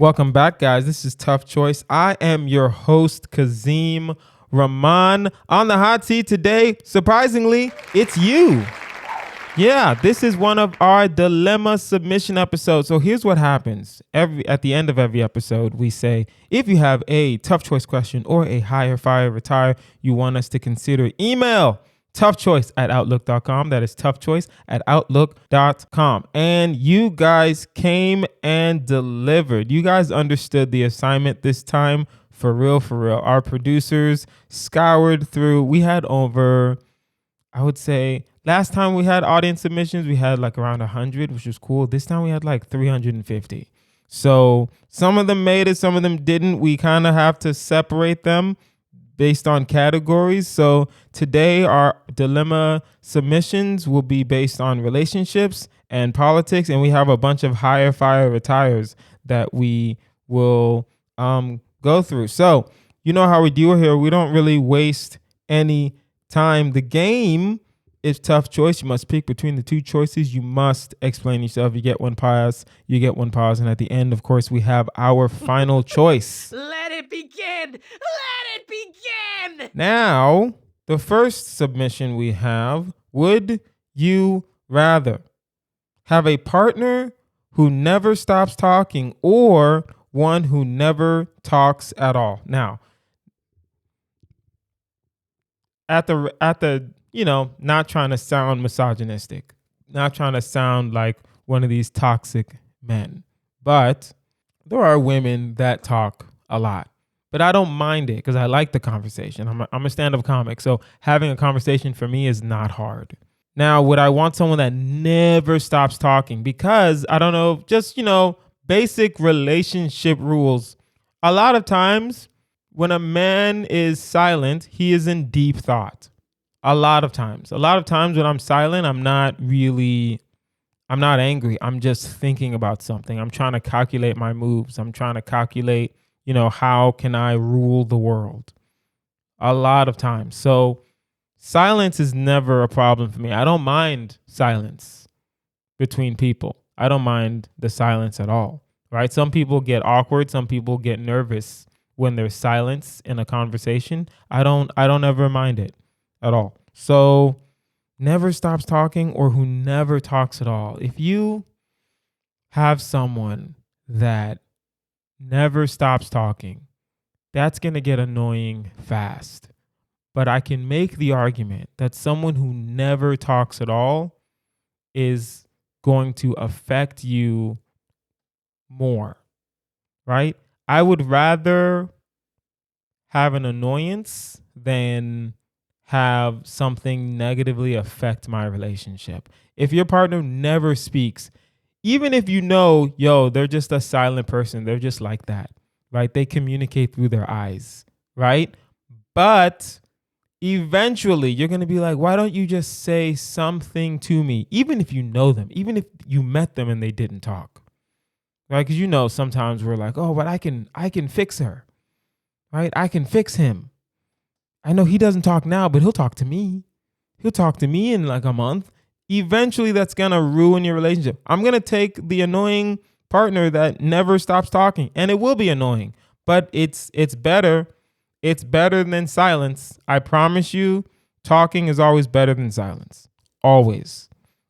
Welcome back, guys. This is Tough Choice. I am your host, Kazeem. Rahman on the hot seat today. Surprisingly, it's you. Yeah, this is one of our dilemma submission episodes. So here's what happens. At the end of every episode, we say, if you have a tough choice question or a hire, fire, retire you want us to consider, email toughchoice@outlook.com. That is toughchoice@outlook.com. And you guys came and delivered. You guys understood the assignment this time. For real, for real. Our producers scoured through. We had over, I would say, last time we had audience submissions, we had like around 100, which was cool. This time we had like 350. So some of them made it, some of them didn't. We kind of have to separate them based on categories. So today our dilemma submissions will be based on relationships and politics, and we have a bunch of hire, fire, retires that we will go through. So you know how we do here. We don't really waste any time. The game is tough choice. You must pick between the two choices. You must explain yourself. You get one pass. You get one pause. And at the end, of course, we have our final choice. Let it begin. Let it begin. Now, the first submission we have, would you rather have a partner who never stops talking or one who never talks at all? Now, at the not trying to sound misogynistic, not trying to sound like one of these toxic men, but there are women that talk a lot. But I don't mind it because I like the conversation. I'm a stand-up comic, so having a conversation for me is not hard. Now, would I want someone that never stops talking? Because, I don't know, just, basic relationship rules. A lot of times, when a man is silent, he is in deep thought. A lot of times when I'm silent, I'm not angry. I'm just thinking about something. I'm trying to calculate my moves. I'm trying to calculate, how can I rule the world? A lot of times. So silence is never a problem for me. I don't mind silence between people. I don't mind the silence at all, right? Some people get awkward. Some people get nervous when there's silence in a conversation. I don't ever mind it at all. So never stops talking or who never talks at all. If you have someone that never stops talking, that's going to get annoying fast. But I can make the argument that someone who never talks at all is going to affect you more, right? I would rather have an annoyance than have something negatively affect my relationship. If your partner never speaks, even if they're just a silent person, they're just like that, right? They communicate through their eyes, right? But eventually you're going to be like, why don't you just say something to me? Even if you know them, even if you met them and they didn't talk, right? Because sometimes we're like, oh, but I can fix her, right? I can fix him. I know he doesn't talk now, but he'll talk to me. He'll talk to me in like a month. Eventually, that's going to ruin your relationship. I'm going to take the annoying partner that never stops talking, and it will be annoying, but it's better. It's better than silence. I promise you, talking is always better than silence. Always.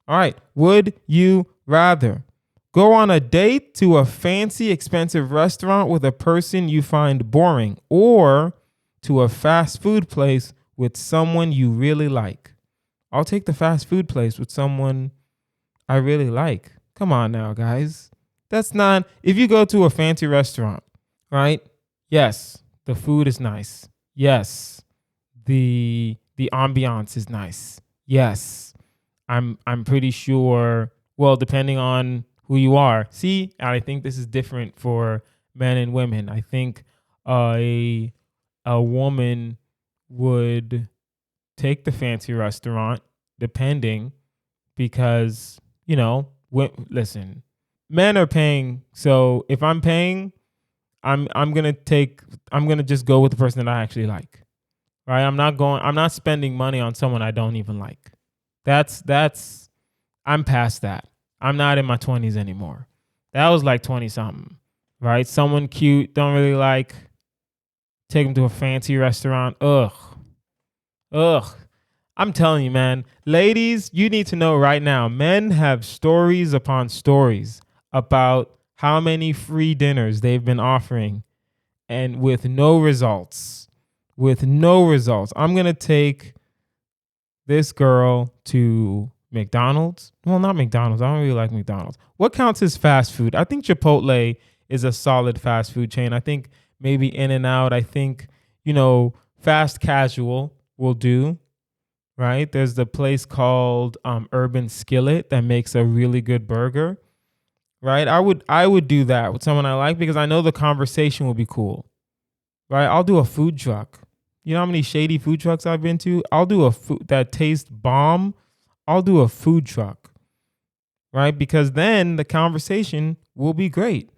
All right. Would you rather go on a date to a fancy, expensive restaurant with a person you find boring, or to a fast food place with someone you really like? I'll take the fast food place with someone I really like. Come on now, guys. That's not, if you go to a fancy restaurant, right? Yes, the food is nice. Yes, the ambiance is nice. Yes, I'm pretty sure, well, depending on who you are. See, I think this is different for men and women. I think a woman would take the fancy restaurant depending, because listen, men are paying. So if I'm paying, I'm gonna just go with the person that I actually like, right? I'm not spending money on someone I don't even like. I'm past that. I'm not in my 20s anymore. That was like 20 something, right? Someone cute, don't really like, take them to a fancy restaurant. Ugh. Ugh. I'm telling you, man, ladies, you need to know right now, men have stories upon stories about how many free dinners they've been offering and with no results. With no results. I'm going to take this girl to McDonald's. Well, not McDonald's. I don't really like McDonald's. What counts as fast food? I think Chipotle is a solid fast food chain. I think maybe In-N-Out. I think, fast casual will do, right? There's the place called Urban Skillet that makes a really good burger, right? I would do that with someone I like because I know the conversation will be cool, right? I'll do a food truck. You know how many shady food trucks I've been to? I'll do a food that tastes bomb. I'll do a food truck, right? Because then the conversation will be great.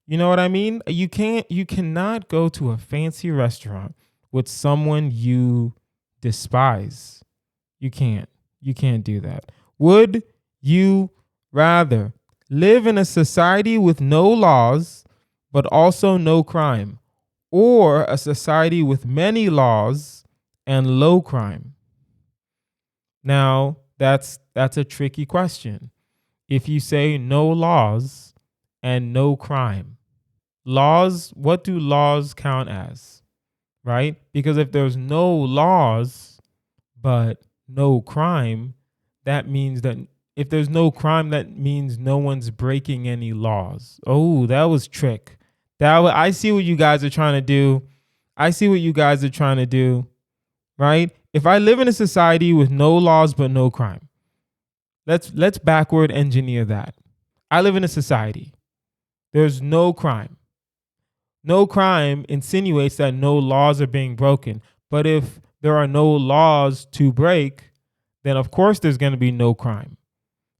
You know what I mean? You cannot go to a fancy restaurant with someone you despise. You can't. You can't do that. Would you rather live in a society with no laws, but also no crime, or a society with many laws and low crime? Now, that's a tricky question. If you say no laws and no crime, laws, what do laws count as? Right? Because if there's no laws but no crime, that means that if there's no crime, that means no one's breaking any laws. Oh, that was trick. I see what you guys are trying to do. I see what you guys are trying to do, right? If I live in a society with no laws but no crime, let's backward engineer that. I live in a society. There's no crime. No crime insinuates that no laws are being broken. But if there are no laws to break, then of course there's going to be no crime,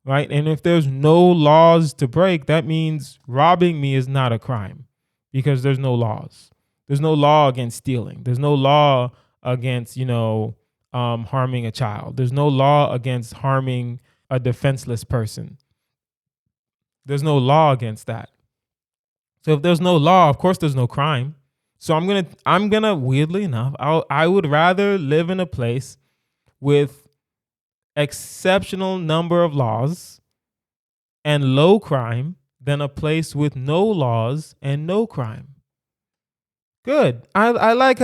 right? And if there's no laws to break, that means robbing me is not a crime because there's no laws. There's no law against stealing. There's no law against, harming a child. There's no law against harming a defenseless person. There's no law against that. So if there's no law, of course there's no crime. So I'm gonna weirdly enough, I would rather live in a place with exceptional number of laws and low crime than a place with no laws and no crime. Good. I like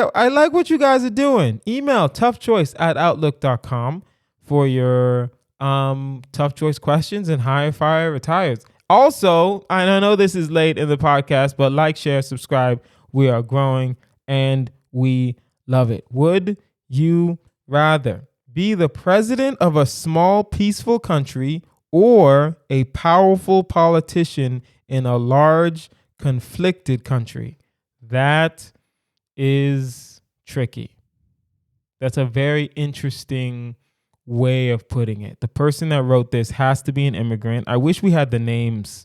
what you guys are doing. Email toughchoice@outlook.com for your tough choice questions and higher fire retires. Also, I know this is late in the podcast, but like, share, subscribe. We are growing and we love it. Would you rather be the president of a small, peaceful country or a powerful politician in a large, conflicted country? That is tricky. That's a very interesting way of putting it. The person that wrote this has to be an immigrant. I wish we had the names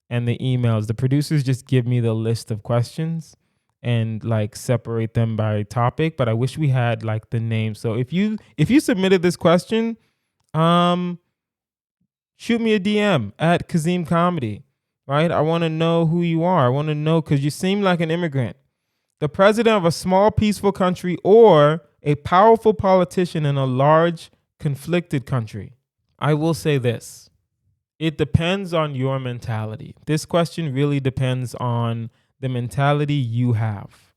and the emails. The producers just give me the list of questions and like separate them by topic, but I wish we had like the names. So if you submitted this question, shoot me a DM at Kazeem Comedy, right? I want to know who you are. I want to know because you seem like an immigrant. The president of a small, peaceful country or a powerful politician in a large, conflicted country? I will say this. It depends on your mentality. This question really depends on the mentality you have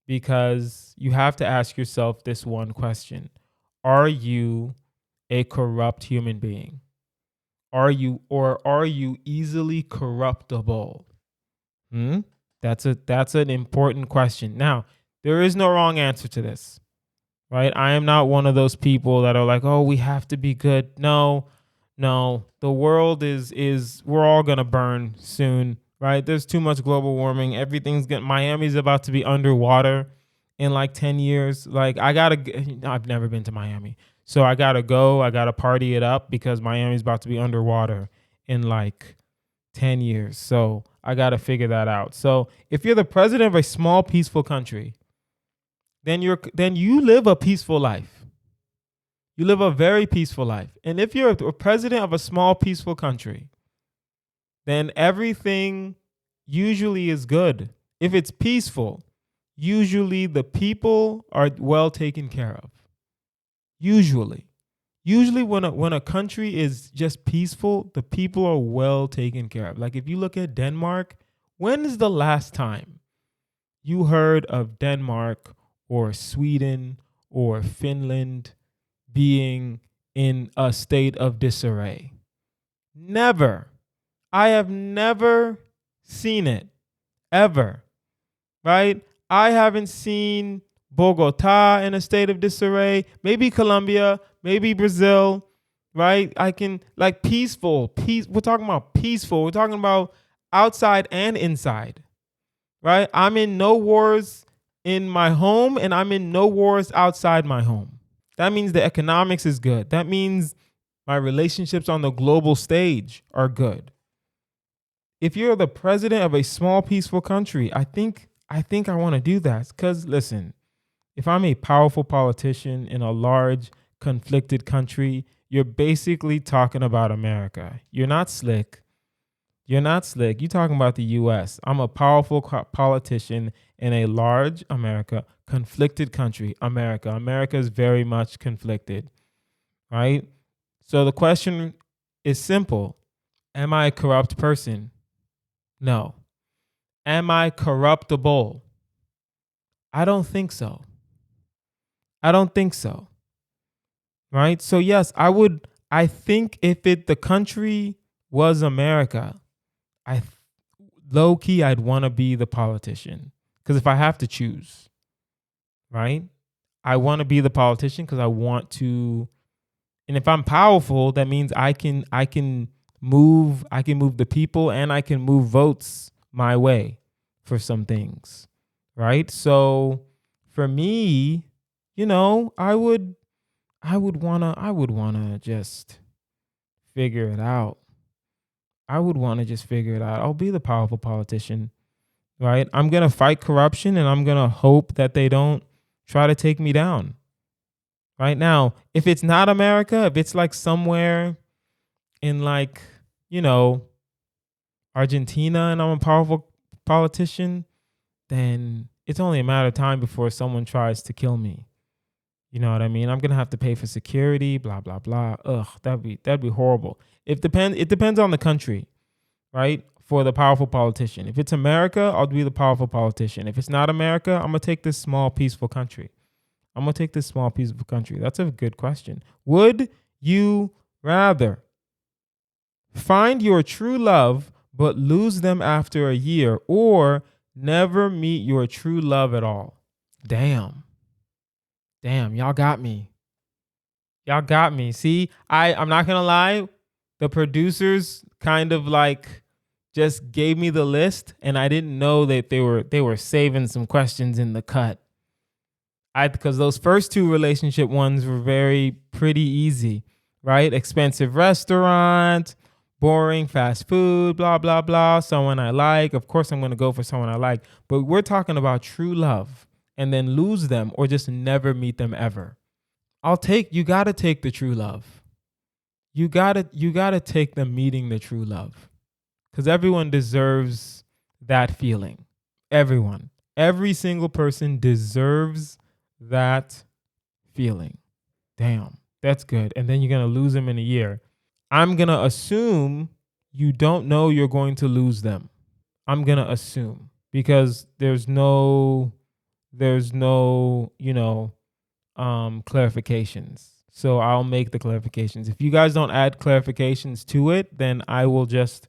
because you have to ask yourself this one question. Are you a corrupt human being? Are you easily corruptible? That's an important question. Now, there is no wrong answer to this, right? I am not one of those people that are like, oh, we have to be good. No, the world is we're all going to burn soon, right? There's too much global warming. Miami's about to be underwater in like 10 years. Like I've never been to Miami. So I got to party it up because Miami's about to be underwater in like 10 years. So I got to figure that out. So if you're the president of a small, peaceful country, then you live a peaceful life. You live a very peaceful life. And if you're a president of a small, peaceful country, then everything usually is good. If it's peaceful, usually the people are well taken care of. Usually. Usually when a country is just peaceful, the people are well taken care of. Like if you look at Denmark, when is the last time you heard of Denmark or Sweden or Finland being in a state of disarray? Never. I have never seen it ever, right? I haven't seen Bogota in a state of disarray, maybe Colombia, maybe Brazil, right? I can like peace. We're talking about peaceful. We're talking about outside and inside, right? I'm in no wars in my home and I'm in no wars outside my home. That means the economics is good. That means my relationships on the global stage are good. If you're the president of a small peaceful country, I want to do that cuz listen, if I'm a powerful politician in a large conflicted country, you're basically talking about America. You're not slick. You're not slick. You're talking about the US. I'm a powerful politician in a large America, conflicted country, America. America is very much conflicted, right? So the question is simple. Am I a corrupt person? No. Am I corruptible? I don't think so. I don't think so. Right? So yes, I think if the country was America, I low key I'd want to be the politician. Cuz if I have to choose, right? I want to be the politician cuz I want to, and if I'm powerful, that means I can move the people and I can move votes my way for some things. Right? So for me, I would wanna just figure it out. I would want to just figure it out. I'll be the powerful politician, right? I'm gonna fight corruption and I'm gonna hope that they don't try to take me down. Right now, if it's not America, if it's like somewhere in like, you know, Argentina and I'm a powerful politician, then it's only a matter of time before someone tries to kill me. You know what I mean? I'm gonna have to pay for security, blah blah blah. Ugh, that'd be horrible. It depends on the country, right? For the powerful politician. If it's America, I'll be the powerful politician. If it's not America, I'm gonna take this small peaceful country. I'm gonna take this small peaceful country. That's a good question. Would you rather find your true love but lose them after a year, or never meet your true love at all? Damn. Damn, y'all got me. Y'all got me. See, I'm not gonna lie. The producers kind of like just gave me the list, and I didn't know that they were saving some questions in the cut. Because those first two relationship ones were pretty easy, right? Expensive restaurant, boring fast food, blah blah blah. Someone I like. Of course, I'm gonna go for someone I like. But we're talking about true love, and then lose them or just never meet them ever. You gotta take the true love. You gotta take them meeting the true love. Because everyone deserves that feeling. Everyone. Every single person deserves that feeling. Damn, that's good. And then you're gonna lose them in a year. I'm gonna assume you don't know you're going to lose them. I'm gonna assume because there's no, clarifications. So I'll make the clarifications. If you guys don't add clarifications to it, then I will just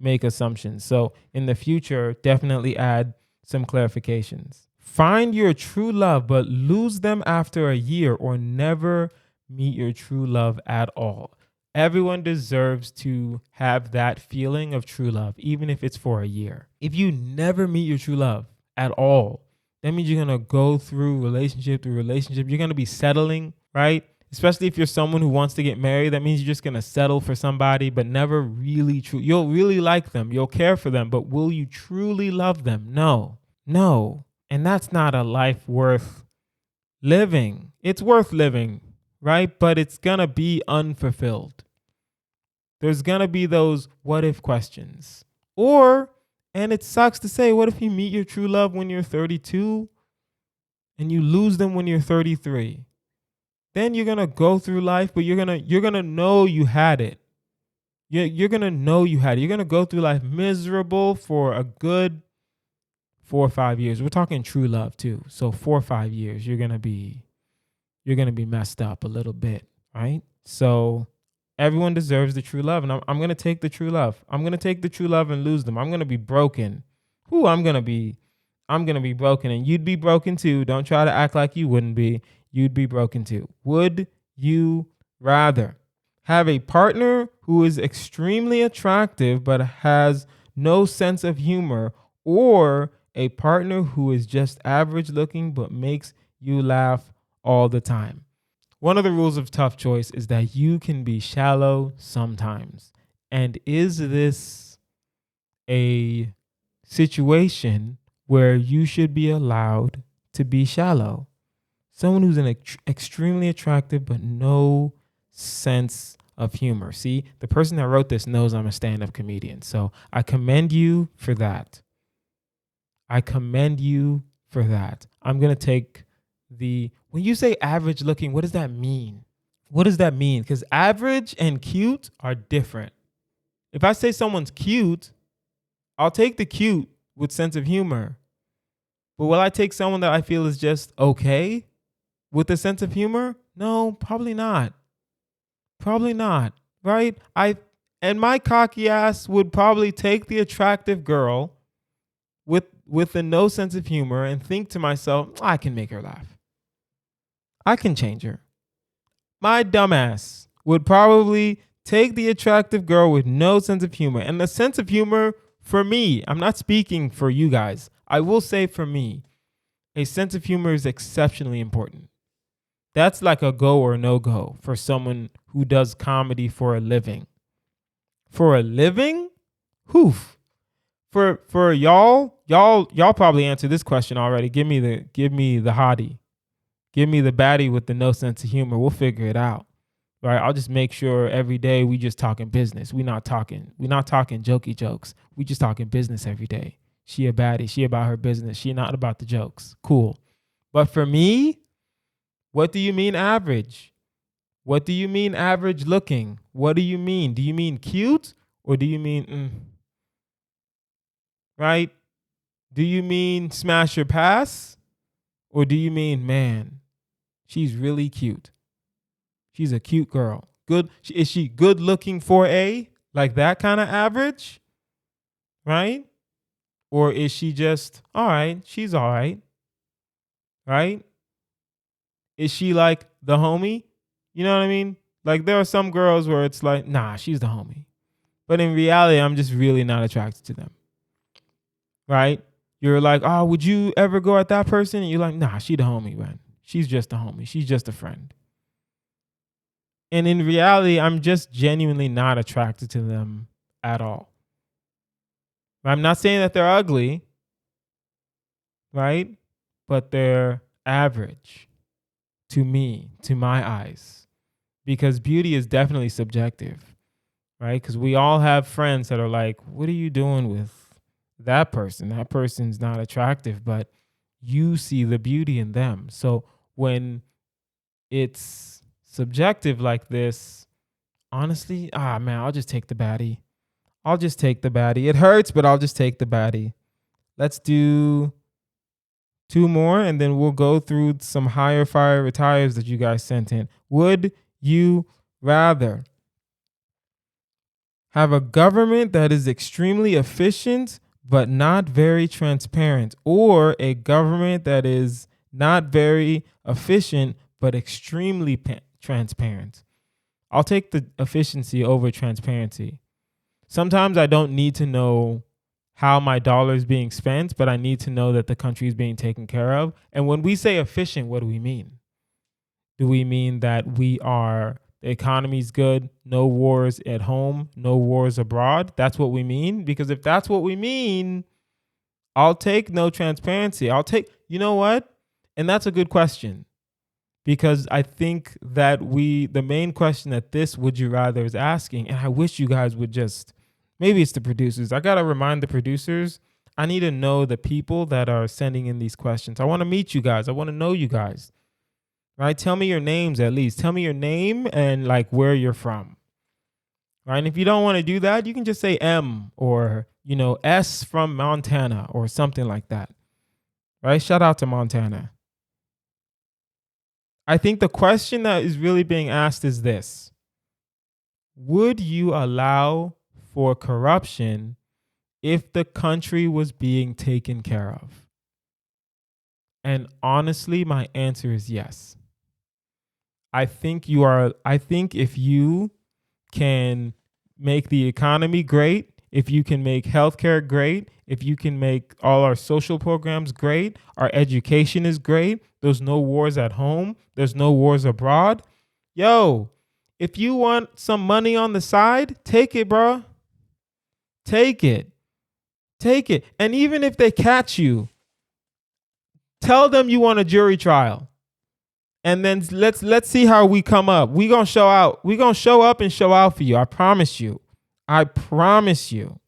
make assumptions. So in the future, definitely add some clarifications. Find your true love, but lose them after a year, or never meet your true love at all. Everyone deserves to have that feeling of true love, even if it's for a year. If you never meet your true love at all, that means you're going to go through relationship through relationship. You're going to be settling, right? Especially if you're someone who wants to get married, that means you're just going to settle for somebody, but never really true. You'll really like them. You'll care for them, but will you truly love them? No. And that's not a life worth living. It's worth living, right? But it's going to be unfulfilled. There's going to be those what if questions. Or And it sucks to say, what if you meet your true love when you're 32 and you lose them when you're 33? Then you're going to go through life, but you're going to know you had it. You're going to know you had it. You're going to go through life miserable for a good 4 or 5 years. We're talking true love too. So 4 or 5 years, you're going to be messed up a little bit, right? So everyone deserves the true love. And I'm going to take the true love. I'm going to take the true love and lose them. I'm going to be broken. I'm going to be broken, and you'd be broken too. Don't try to act like you wouldn't be. You'd be broken too. Would you rather have a partner who is extremely attractive but has no sense of humor, or a partner who is just average looking but makes you laugh all the time? One of the rules of tough choice is that you can be shallow sometimes. And is this a situation where you should be allowed to be shallow? Someone who's extremely attractive but no sense of humor. See, the person that wrote this knows I'm a stand-up comedian. So I commend you for that. I'm going to take when you say average looking, what does that mean? Because average and cute are different. If I say someone's cute, I'll take the cute with sense of humor. But will I take someone that I feel is just okay with a sense of humor? No, probably not. Right? And my cocky ass would probably take the attractive girl with a no sense of humor and think to myself, I can make her laugh. I can change her. My dumbass would probably take the attractive girl with no sense of humor. And the sense of humor, for me, I'm not speaking for you guys. I will say for me, a sense of humor is exceptionally important. That's like a go or no go for someone who does comedy for a living. For a living? Hoof. For y'all probably answered this question already. Give me the hottie. Give me the baddie with the no sense of humor. We'll figure it out. Right? I'll just make sure every day we just talking business. We're not talking jokey jokes. We just talking business every day. She a baddie. She about her business. She not about the jokes. Cool. But for me, what do you mean average? What do you mean average looking? What do you mean? Do you mean cute, or do you mean right? Do you mean smash or pass? Or do you mean, man, she's really cute? She's a cute girl. Good. Is she good looking for like that kind of average? Right? Or is she just, all right, she's all right? Right? Is she like the homie? You know what I mean? Like there are some girls where it's like, nah, she's the homie. But in reality, I'm just really not attracted to them. Right? You're like, oh, would you ever go at that person? And you're like, nah, she the homie, man. She's just a homie. She's just a friend. And in reality, I'm just genuinely not attracted to them at all. I'm not saying that they're ugly, right? But they're average to me, to my eyes. Because beauty is definitely subjective, right? Because we all have friends that are like, what are you doing with that person? That person's not attractive, but you see the beauty in them. So when it's subjective like this, honestly, man, I'll just take the baddie. It hurts, but I'll just take the baddie. Let's do 2 more, and then we'll go through some higher fire retires that you guys sent in. Would you rather have a government that is extremely efficient but not very transparent, or a government that is not very efficient but extremely transparent? I'll take the efficiency over transparency. Sometimes I don't need to know how my dollar is being spent, but I need to know that the country is being taken care of. And when we say efficient, what do we mean? Do we mean that the economy's good, no wars at home, no wars abroad? That's what we mean? Because if that's what we mean, I'll take no transparency. You know what? And that's a good question. Because I think that the main question that this Would You Rather is asking, and I wish you guys would just Maybe it's the producers. I got to remind the producers. I need to know the people that are sending in these questions. I want to meet you guys. I want to know you guys. Right? Tell me your names at least. Tell me your name and like where you're from. Right? And if you don't want to do that, you can just say M or, S from Montana or something like that. Right? Shout out to Montana. I think the question that is really being asked is this: would you allow for corruption if the country was being taken care of? And honestly, my answer is yes. I think if you can make the economy great, if you can make healthcare great, if you can make all our social programs great, our education is great, there's no wars at home, there's no wars abroad. Yo, if you want some money on the side, take it, bro. Take it. Take it. And even if they catch you, tell them you want a jury trial. And then let's see how we come up. We're going to show out. We're going to show up and show out for you. I promise you. I promise you.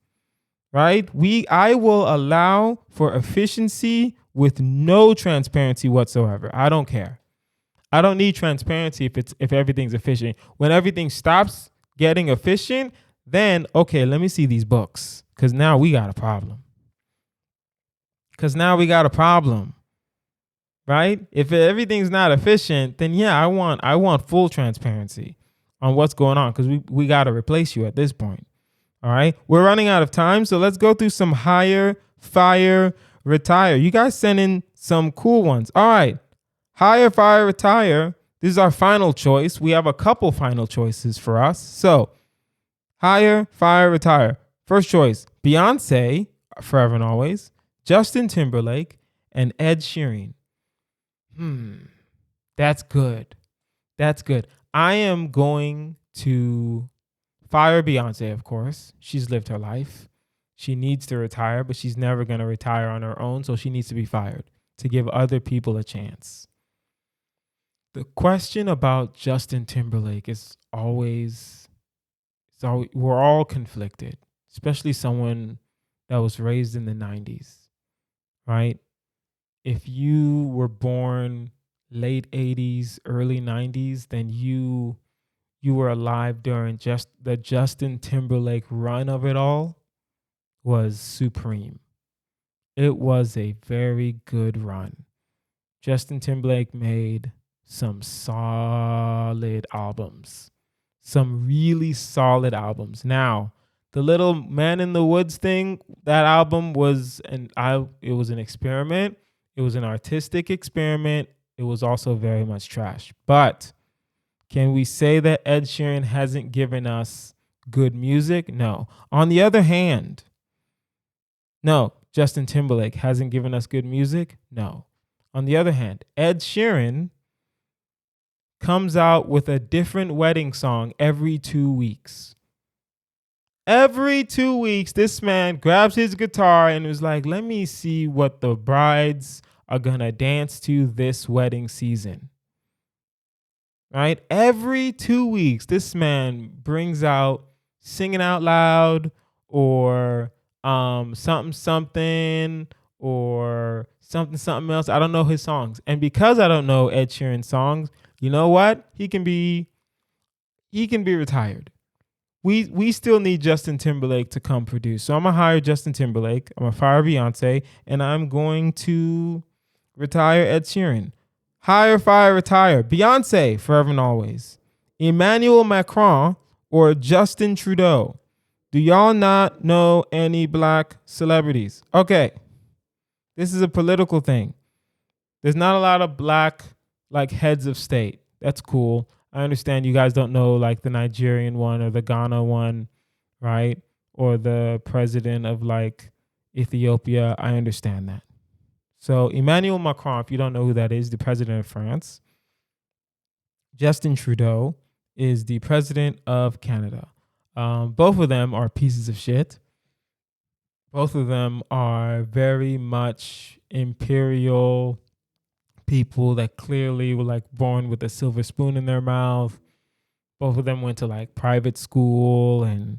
Right? I will allow for efficiency with no transparency whatsoever. I don't care. I don't need transparency if everything's efficient. When everything stops getting efficient, then okay, let me see these books, cuz now we got a problem. Right? If everything's not efficient, then yeah, I want full transparency on what's going on, cuz we got to replace you at this point. All right? We're running out of time, so let's go through some hire, fire, retire. You guys send in some cool ones. All right. Hire, fire, retire. This is our final choice. We have a couple final choices for us. So, hire, fire, retire. First choice, Beyonce, forever and always, Justin Timberlake, and Ed Sheeran. That's good. That's good. I am going to fire Beyonce, of course. She's lived her life. She needs to retire, but she's never going to retire on her own, so she needs to be fired to give other people a chance. The question about Justin Timberlake is always, we're all conflicted, especially someone that was raised in the 90s, right? If you were born late 80s, early 90s, then you were alive during just the Justin Timberlake run of it all was supreme. It was a very good run. Justin Timberlake made some solid albums, some really solid albums. Now, the Little Man in the Woods thing, that album was it was an experiment. It was an artistic experiment. It was also very much trash. But can we say that Ed Sheeran hasn't given us good music? No. On the other hand, no, Justin Timberlake hasn't given us good music? No. On the other hand, Ed Sheeran comes out with a different wedding song every 2 weeks. Every 2 weeks, this man grabs his guitar and was like, let me see what the brides are going to dance to this wedding season. Right? Every 2 weeks, this man brings out Singing Out Loud or something something or something else. I don't know his songs. And because I don't know Ed Sheeran's songs, you know what? He can be retired. We still need Justin Timberlake to come produce. So I'm going to hire Justin Timberlake. I'm going to fire Beyonce. And I'm going to retire Ed Sheeran. Hire, fire, retire. Beyonce, forever and always. Emmanuel Macron or Justin Trudeau. Do y'all not know any black celebrities? Okay. This is a political thing. There's not a lot of black like heads of state. That's cool. I understand you guys don't know like the Nigerian one or the Ghana one, right? Or the president of like Ethiopia. I understand that. So Emmanuel Macron, if you don't know who that is, the president of France. Justin Trudeau is the president of Canada. Both of them are pieces of shit. Both of them are very much imperial people that clearly were like born with a silver spoon in their mouth. Both of them went to like private school and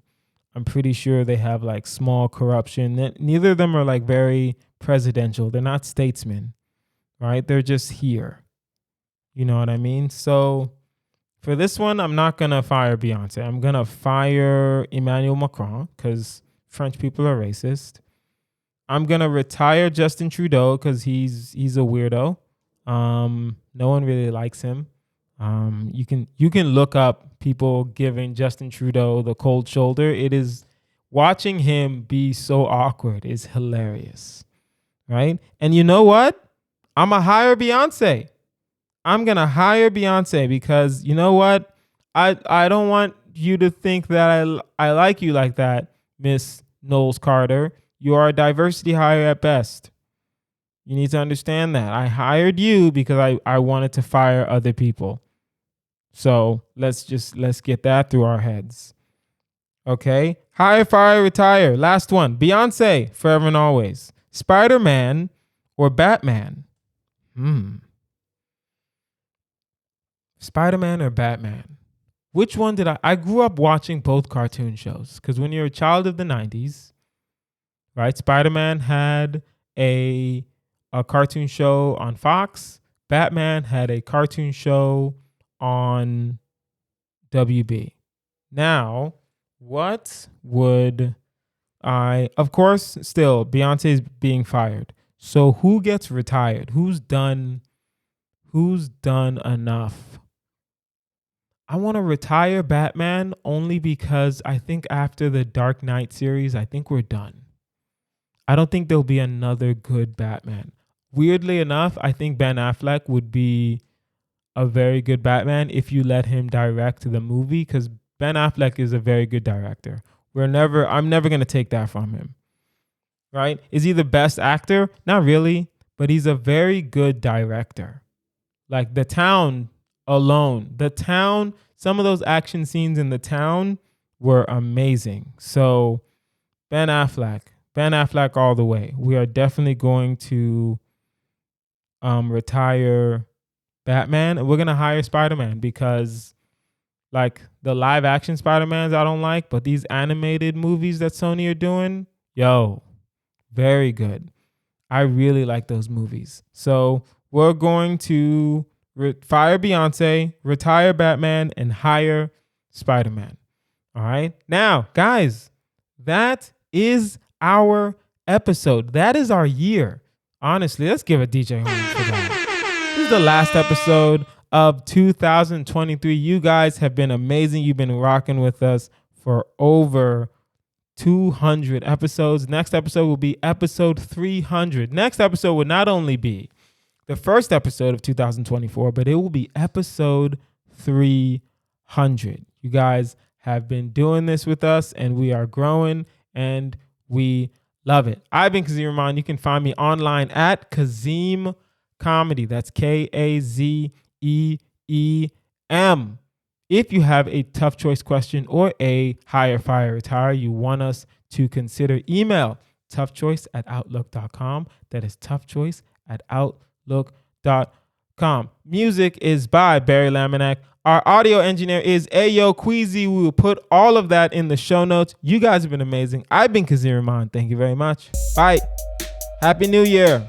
I'm pretty sure they have like small corruption. Neither of them are like very presidential. They're not statesmen, right? They're just here. You know what I mean? So for this one, I'm not going to fire Beyonce. I'm going to fire Emmanuel Macron because French people are racist. I'm going to retire Justin Trudeau because he's a weirdo. No one really likes him. You can look up people giving Justin Trudeau the cold shoulder. It is watching him be so awkward is hilarious, right? And you know what? I'm going to hire Beyonce. I'm going to hire Beyonce because you know what? I don't want you to think that I like you like that, Miss Knowles Carter. You are a diversity hire at best. You need to understand that. I hired you because I wanted to fire other people. So let's get that through our heads. Okay. Hire, fire, retire. Last one. Beyonce, forever and always. Spider-Man or Batman? Spider-Man or Batman? Which one did I grew up watching both cartoon shows because when you're a child of the 90s, right? Spider-Man had a cartoon show on Fox. Batman had a cartoon show on WB. Now, what would of course, still Beyonce's being fired. So who gets retired? Who's done enough? I want to retire Batman only because I think after the Dark Knight series, I think we're done. I don't think there'll be another good Batman. Weirdly enough, I think Ben Affleck would be a very good Batman if you let him direct the movie because Ben Affleck is a very good director. I'm never going to take that from him. Right? Is he the best actor? Not really, but he's a very good director. Like The Town alone, some of those action scenes in The Town were amazing. So Ben Affleck all the way. We are definitely going to retire Batman, and we're going to hire Spider-Man because like the live action Spider-Mans I don't like, but these animated movies that Sony are doing, very good. I really like those movies. So we're going to fire Beyonce, retire Batman, and hire Spider-Man. All right. Now, guys, that is our episode. That is our year. Honestly, let's give a DJ home for that. This is the last episode of 2023. You guys have been amazing. You've been rocking with us for over 200 episodes. Next episode will be episode 300. Next episode will not only be the first episode of 2024, but it will be episode 300. You guys have been doing this with us and we are growing and we love it. I've been Kazeem Rahman. You can find me online at Kazeem Comedy. That's KAZEEM. If you have a tough choice question or a hire, fire, retire you want us to consider, email toughchoice@outlook.com. That is toughchoice@outlook.com. Music is by Barry Laminack. Our audio engineer is Ayo Queezy. We will put all of that in the show notes. You guys have been amazing. I've been Kazeem Rahman. Thank you very much. Bye. Happy New Year.